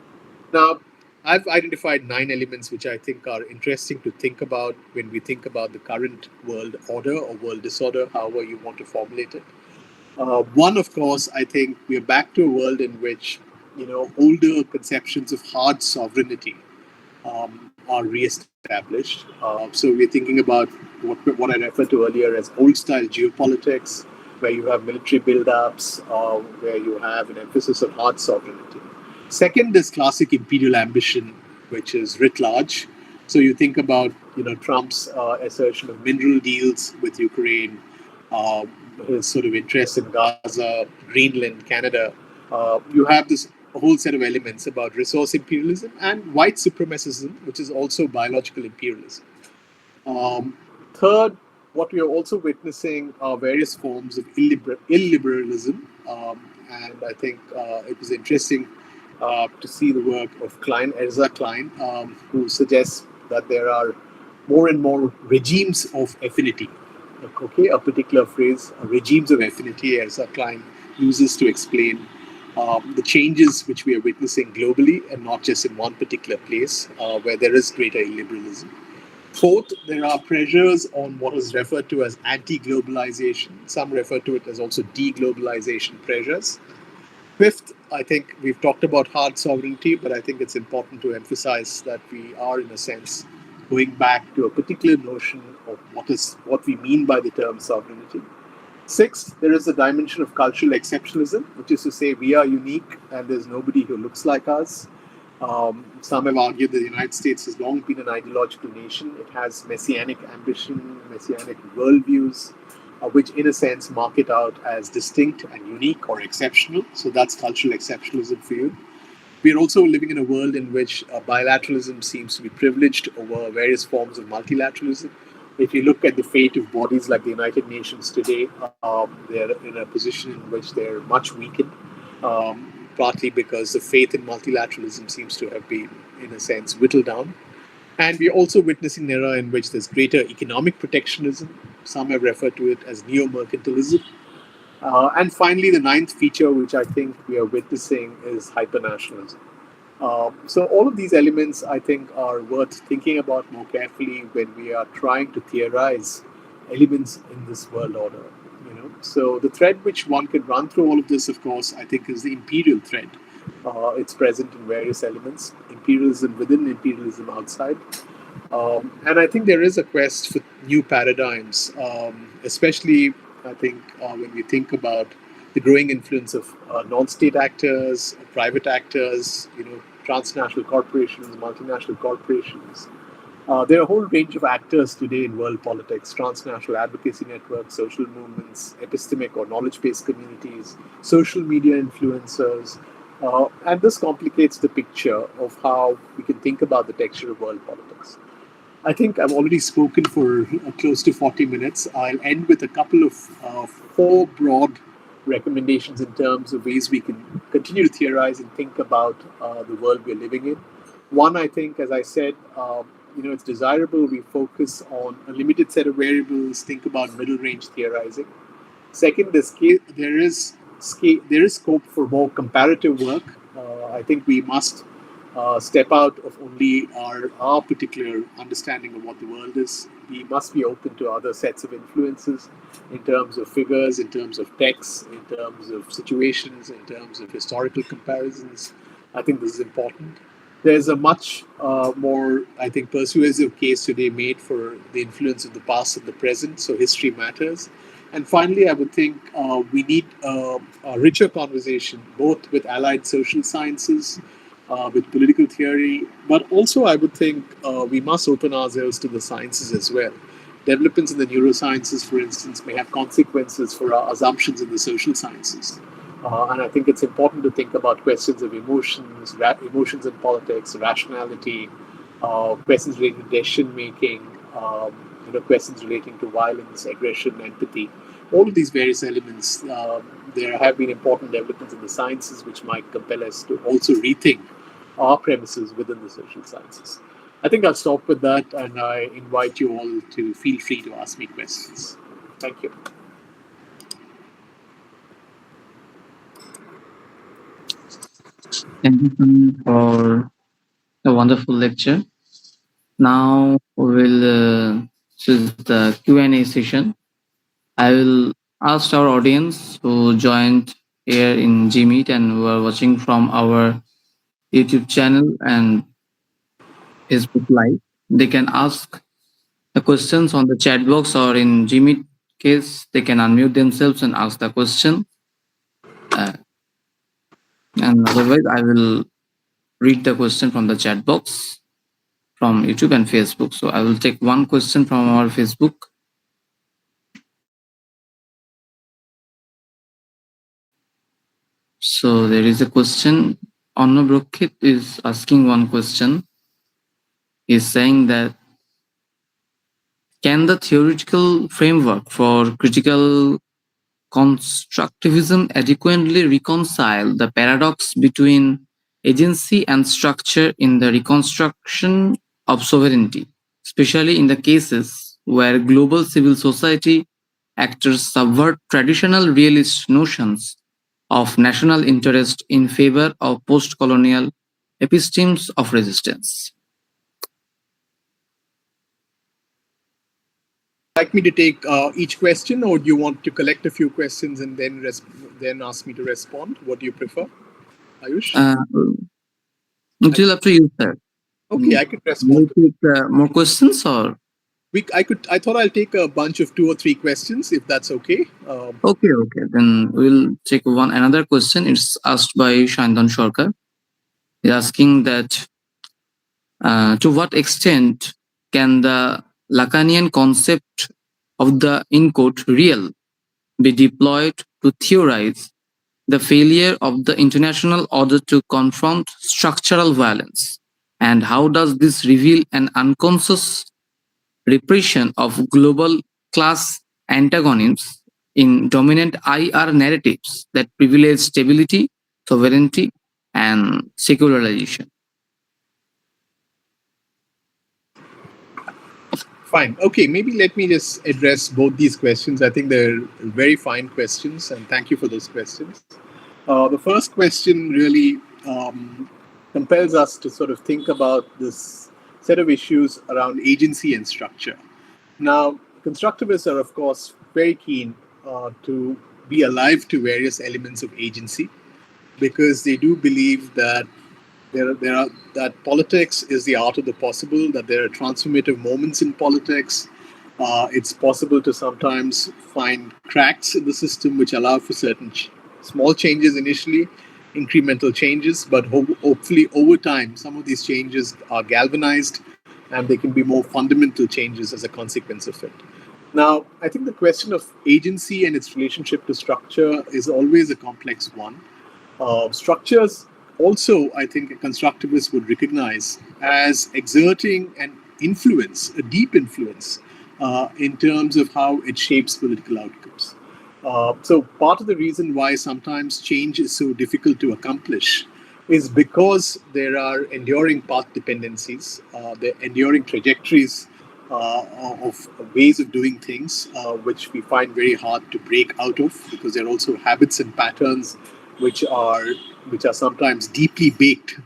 Now, I've identified 9 elements which I think are interesting to think about when we think about the current world order or world disorder, however you want to formulate it. One, of course, I think we're back to a world in which older conceptions of hard sovereignty are re-established. So we're thinking about what I referred to earlier as old-style geopolitics, where you have military build-ups, where you have an emphasis on hard sovereignty. Second is classic imperial ambition, which is writ large. So you think about Trump's assertion of mineral deals with Ukraine, his sort of interest in Gaza, Greenland, Canada. You have this whole set of elements about resource imperialism and white supremacism, which is also biological imperialism. Third, what we are also witnessing are various forms of illiberalism. And I think it was interesting to see the work of Elsa Klein, who suggests that there are more and more regimes of affinity. Okay, a particular phrase, regimes of affinity, Elsa Klein uses to explain the changes which we are witnessing globally and not just in one particular place where there is greater illiberalism. Fourth, there are pressures on what is referred to as anti globalization. Some refer to it as also deglobalization pressures. Fifth, I think we've talked about hard sovereignty, but I think it's important to emphasize that we are, in a sense, going back to a particular notion of what we mean by the term sovereignty. Sixth, there is a dimension of cultural exceptionalism, which is to say we are unique and there's nobody who looks like us. Some have argued that the United States has long been an ideological nation. It has messianic ambition, messianic worldviews, which in a sense mark it out as distinct and unique or exceptional. So that's cultural exceptionalism for you. We are also living in a world in which bilateralism seems to be privileged over various forms of multilateralism. If you look at the fate of bodies like the United Nations today, they're in a position in which they're much weakened, partly because the faith in multilateralism seems to have been, in a sense, whittled down. And we're also witnessing an era in which there's greater economic protectionism. Some have referred to it as neo mercantilism. And finally, the ninth feature, which I think we are witnessing, is hypernationalism. So all of these elements, I think, are worth thinking about more carefully when we are trying to theorize elements in this world order. So the thread which one can run through all of this, of course, I think, is the imperial thread. It's present in various elements: imperialism within, imperialism outside. And I think there is a quest for new paradigms, especially I think when we think about the growing influence of non-state actors, private actors, transnational corporations, multinational corporations. There are a whole range of actors today in world politics: transnational advocacy networks, social movements, epistemic or knowledge-based communities, social media influencers. And this complicates the picture of how we can think about the texture of world politics. I think I've already spoken for close to 40 minutes. I'll end with a couple of four broad recommendations in terms of ways we can continue to theorize and think about the world we're living in. One, I think, as I said, it's desirable we focus on a limited set of variables, think about middle range theorizing. Second, there is scope for more comparative work. I think we must step out of only our particular understanding of what the world is. We must be open to other sets of influences in terms of figures, in terms of texts, in terms of situations, in terms of historical comparisons. I think this is important. There's a much more, I think, persuasive case today made for the influence of the past and the present. So history matters. And finally, I would think we need a richer conversation, both with allied social sciences, with political theory, but also I would think we must open ourselves to the sciences as well. Developments in the neurosciences, for instance, may have consequences for our assumptions in the social sciences. And I think it's important to think about questions of emotions in politics, rationality, questions relating to decision making, questions relating to violence, aggression, empathy. All of these various elements, there have been important developments in the sciences which might compel us to also rethink our premises within the social sciences. I think I'll stop with that, and I invite you all to feel free to ask me questions. Thank you. Thank you so much for a wonderful lecture. Now we'll choose the Q&A session. I will ask our audience who joined here in Gmeet and who are watching from our YouTube channel and Facebook Live. They can ask the questions on the chat box, or in Gmeet case, they can unmute themselves and ask the question. Uh, and otherwise, I will read the question from the chat box from YouTube and Facebook. So I will take one question from our Facebook. So there is a question. Anna Brookit is asking one question. He's saying that Can the theoretical framework for critical constructivism adequately reconcile the paradox between agency and structure in the reconstruction of sovereignty, especially in the cases where global civil society actors subvert traditional realist notions of national interest in favor of post colonial epistemes of resistance? Like me to take each question, or do you want to collect a few questions and then then ask me to respond? What do you prefer, Ayush? Uh, I, it will up to you, sir. okay, Mm, I could will respond to. you take more questions or? I could. I thought I'll take a bunch of two or three questions, if that's okay. Okay, okay. Then we'll take one another question. It's asked by Shandan Shorkar. He's asking that to what extent can the Lacanian concept of the in quote real be deployed to theorize the failure of the international order to confront structural violence? And how does this reveal an unconscious repression of global class antagonisms in dominant IR narratives that privilege stability, sovereignty, and secularization? Fine. Okay, maybe let me just address both these questions. I think they're very fine questions, and thank you for those questions. The first question really compels us to sort of think about this set of issues around agency and structure. Now, constructivists are, of course, very keen to be alive to various elements of agency because they do believe that there are that politics is the art of the possible, that there are transformative moments in politics. It's possible to sometimes find cracks in the system which allow for certain small changes initially, incremental changes, but hopefully over time, some of these changes are galvanized and they can be more fundamental changes as a consequence of it. Now, I think the question of agency and its relationship to structure is always a complex one. Structures also, I think, constructivists would recognize as exerting an influence, a deep influence, in terms of how it shapes political outcomes. So, part of the reason why sometimes change is so difficult to accomplish is because there are enduring path dependencies, the enduring trajectories of ways of doing things, which we find very hard to break out of because there are also habits and patterns which are which are sometimes deeply baked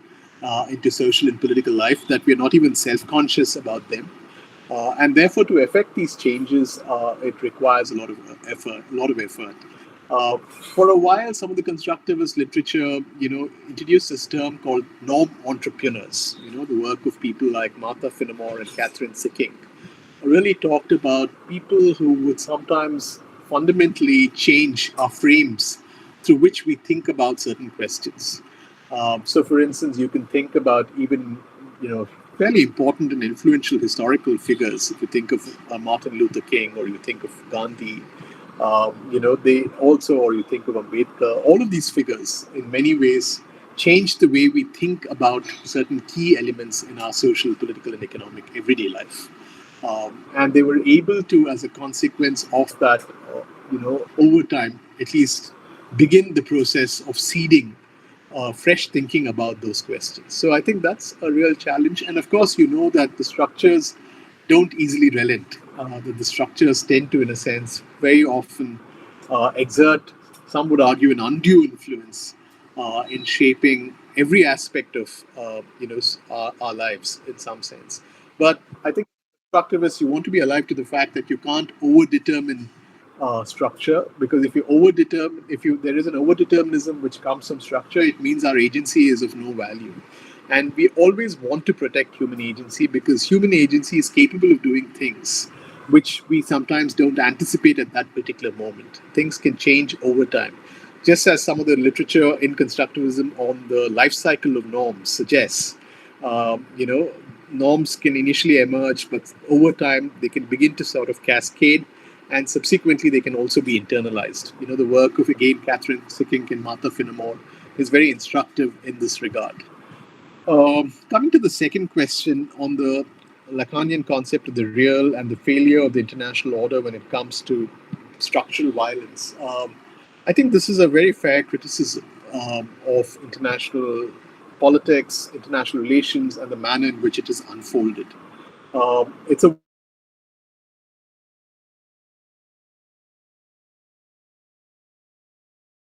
into social and political life that we are not even self-conscious about them. And therefore, to effect these changes, it requires a lot of effort. A lot of effort. For a while, some of the constructivist literature, introduced this term called norm entrepreneurs. The work of people like Martha Finnemore and Catherine Sicking really talked about people who would sometimes fundamentally change our frames through which we think about certain questions. So, for instance, you can think about even, fairly important and influential historical figures. If you think of Martin Luther King, or you think of Gandhi, they also, or you think of Ambedkar, all of these figures, in many ways, changed the way we think about certain key elements in our social, political, and economic everyday life. And they were able to, as a consequence of that, over time, at least begin the process of seeding fresh thinking about those questions. So I think that's a real challenge. And of course, that the structures don't easily relent, that the structures tend to, in a sense, very often exert, some would argue, an undue influence in shaping every aspect of our lives in some sense. But I think constructivists, you want to be alive to the fact that you can't overdetermine structure, because if you overdetermine, if you there is an overdeterminism which comes from structure, it means our agency is of no value. And we always want to protect human agency because human agency is capable of doing things which we sometimes don't anticipate at that particular moment. Things can change over time. Just as some of the literature in constructivism on the life cycle of norms suggests, norms can initially emerge, but over time they can begin to sort of cascade, and subsequently they can also be internalized. The work of, again, Catherine Sicking and Martha Finnemore is very instructive in this regard. Coming to the second question on the Lacanian concept of the real and the failure of the international order when it comes to structural violence. I think this is a very fair criticism of international politics, international relations, and the manner in which it is unfolded. It's a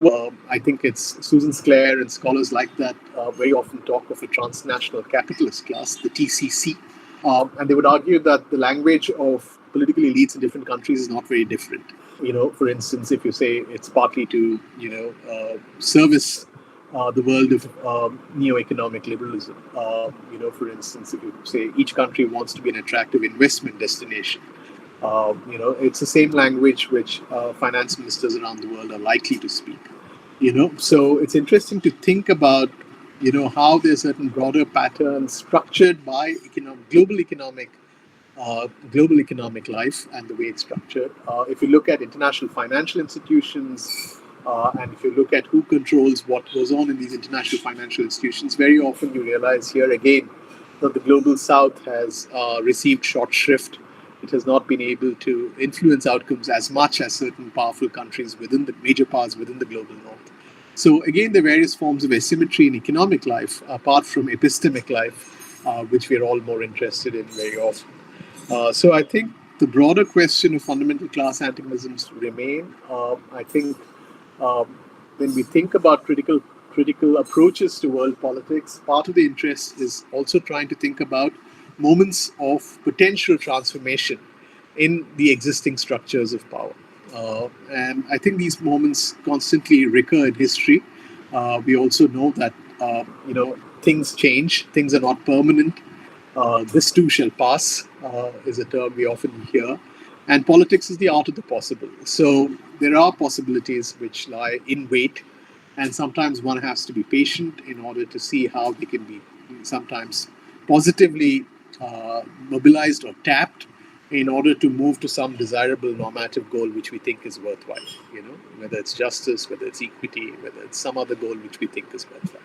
world of I think it's Susan Sclare and scholars like that very often talk of a transnational capitalist class, the TCC. And they would argue that the language of political elites in different countries is not very different. For instance, if you say it's partly to, service the world of neo-economic liberalism. For instance, if you say each country wants to be an attractive investment destination, it's the same language which finance ministers around the world are likely to speak. So it's interesting to think about, how there's certain broader patterns structured by global economic life and the way it's structured. If you look at international financial institutions, and if you look at who controls what goes on in these international financial institutions, very often you realize here again that the global south has received short shrift. It has not been able to influence outcomes as much as certain powerful countries within the major powers within the global north. So again, there are various forms of asymmetry in economic life, apart from epistemic life, which we are all more interested in very often. So I think the broader question of fundamental class antagonisms remain. I think um, when we think about critical approaches to world politics, part of the interest is also trying to think about moments of potential transformation in the existing structures of power. And I think these moments constantly recur in history. We also know that things change; things are not permanent. This too shall pass is a term we often hear. And politics is the art of the possible. So there are possibilities which lie in wait, and sometimes one has to be patient in order to see how they can be sometimes positively mobilized or tapped in order to move to some desirable normative goal which we think is worthwhile. Whether it's justice, whether it's equity, whether it's some other goal which we think is worthwhile.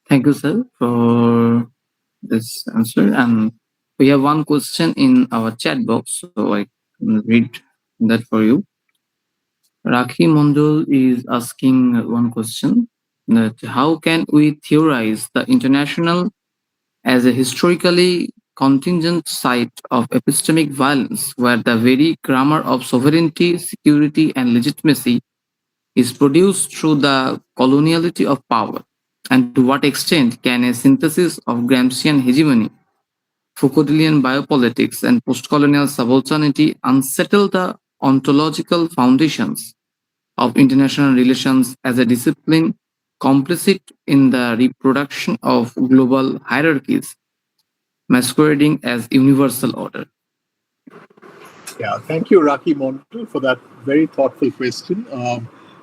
Thank you, sir, for this answer. And we have one question in our chat box, so I can read that for you. Rakhi Mondol is asking one question, that how can we theorize the international as a historically contingent site of epistemic violence, where the very grammar of sovereignty, security, and legitimacy is produced through the coloniality of power? And to what extent can a synthesis of Gramscian hegemony, Foucauldian biopolitics, and postcolonial subalternity unsettle the ontological foundations of international relations as a discipline complicit in the reproduction of global hierarchies masquerading as universal order? Yeah, thank you, Raki Montal, for that very thoughtful question.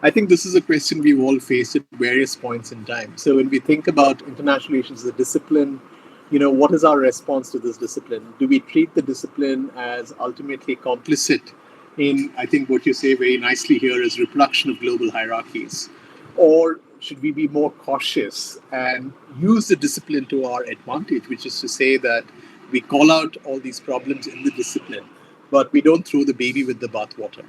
I think this is a question we've all faced at various points in time. So when we think about international relations as a discipline, what is our response to this discipline? Do we treat the discipline as ultimately complicit in, I think what you say very nicely here is reproduction of global hierarchies? Or should we be more cautious and use the discipline to our advantage, which is to say that we call out all these problems in the discipline, but we don't throw the baby with the bathwater?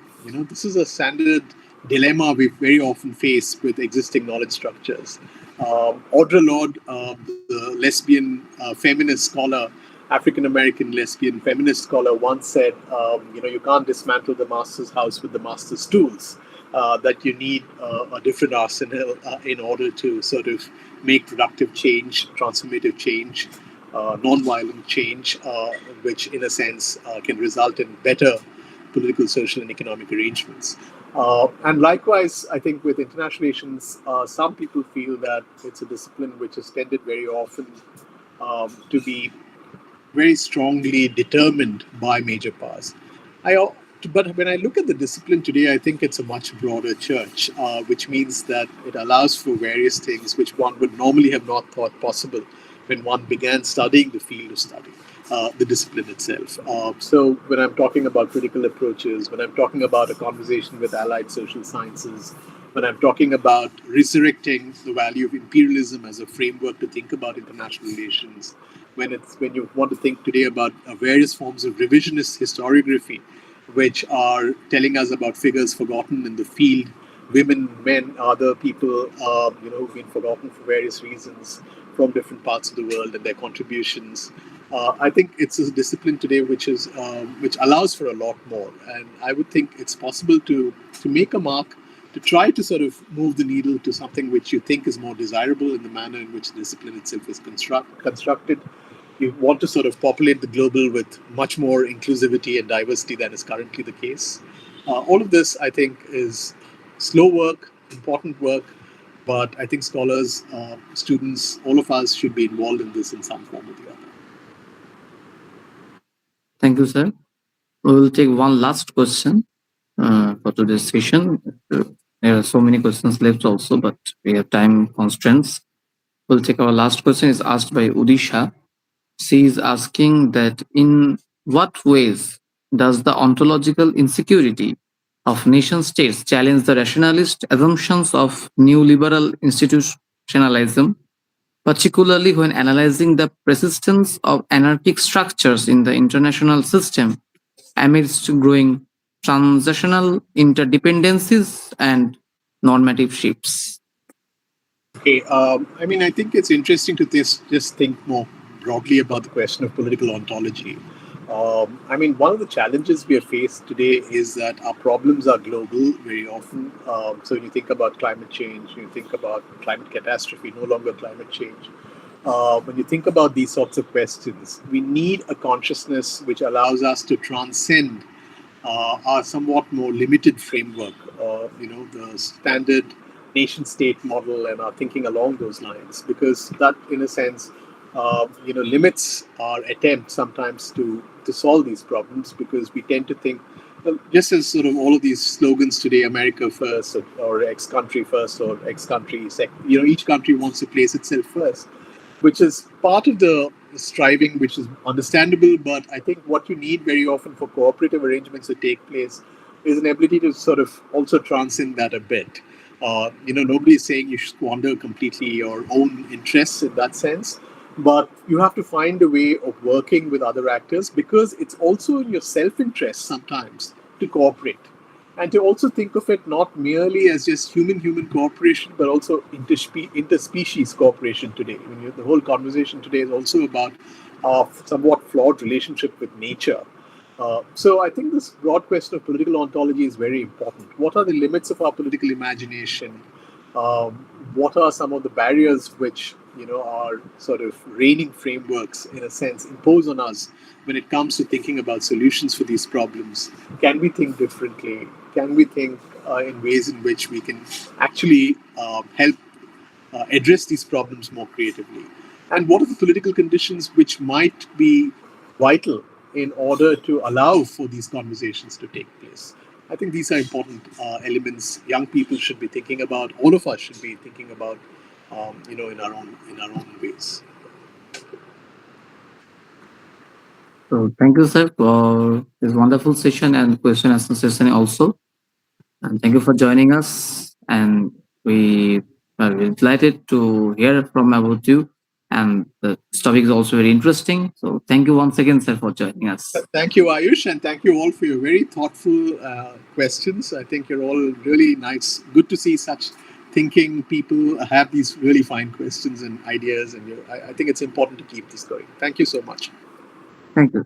This is a standard dilemma we very often face with existing knowledge structures. Audre Lorde, the lesbian feminist scholar, African American lesbian feminist scholar, once said, you can't dismantle the master's house with the master's tools. That you need a different arsenal in order to sort of make productive change, transformative change, non-violent change, which in a sense can result in better political, social, and economic arrangements. And likewise, I think with international relations, some people feel that it's a discipline which is tended very often to be very strongly determined by major powers. I, but when I look at the discipline today, I think it's a much broader church, which means that it allows for various things which one would normally have not thought possible when one began studying the field of study, the discipline itself. So when I'm talking about critical approaches, when I'm talking about a conversation with allied social sciences, when I'm talking about resurrecting the value of imperialism as a framework to think about international relations, when you want to think today about various forms of revisionist historiography, which are telling us about figures forgotten in the field, women, men, other people, who've been forgotten for various reasons from different parts of the world and their contributions. I think it's a discipline today which allows for a lot more, and I would think it's possible to make a mark, to try to sort of move the needle to something which you think is more desirable in the manner in which the discipline itself is constructed. You want to sort of populate the global with much more inclusivity and diversity than is currently the case. All of this, I think, is slow work, important work, but I think scholars, students, all of us should be involved in this in some form or the other. Thank you, sir. We will take one last question for today's session. There are so many questions left also, but we have time constraints. We'll take our last question. Is asked by Udisha. She is asking that in what ways does the ontological insecurity of nation states challenge the rationalist assumptions of neoliberal institutionalism, particularly when analyzing the persistence of anarchic structures in the international system amidst growing transnational interdependencies and normative shifts? Okay, I mean, I think it's interesting to just think more broadly about the question of political ontology. I mean, one of the challenges we are faced today is that our problems are global very often. So when you think about climate change, when you think about climate catastrophe, no longer climate change. When you think about these sorts of questions, we need a consciousness which allows us to transcend our somewhat more limited framework, the standard nation state model and our thinking along those lines, because that, in a sense, limits our attempt sometimes to solve these problems, because we tend to think, well, just as sort of all of these slogans today, America first, or X country first, or X country second, each country wants to place itself first, which is part of the striving, which is understandable. But I think what you need very often for cooperative arrangements to take place is an ability to sort of also transcend that a bit. Nobody is saying you should squander completely your own interests in that sense, but you have to find a way of working with other actors, because it's also in your self-interest sometimes to cooperate, and to also think of it not merely as just human cooperation, but also interspecies cooperation today. I mean, the whole conversation today is also about somewhat flawed relationship with nature. So I think this broad question of political ontology is very important. What are the limits of our political imagination? What are some of the barriers which are sort of reigning frameworks, in a sense, impose on us when it comes to thinking about solutions for these problems? Can we think differently? Can we think in ways in which we can actually help address these problems more creatively? And what are the political conditions which might be vital in order to allow for these conversations to take place? I think these are important elements young people should be thinking about. All of us should be thinking about, in our own ways. So thank you, sir, for this wonderful session and question answer session also. And thank you for joining us. And we are very delighted to hear from about you. And the topic is also very interesting. So thank you once again, sir, for joining us. Thank you, Ayush, and thank you all for your very thoughtful questions. I think you're all really nice. Good to see such thinking people have these really fine questions and ideas, and I think it's important to keep this going. Thank you so much. Thank you.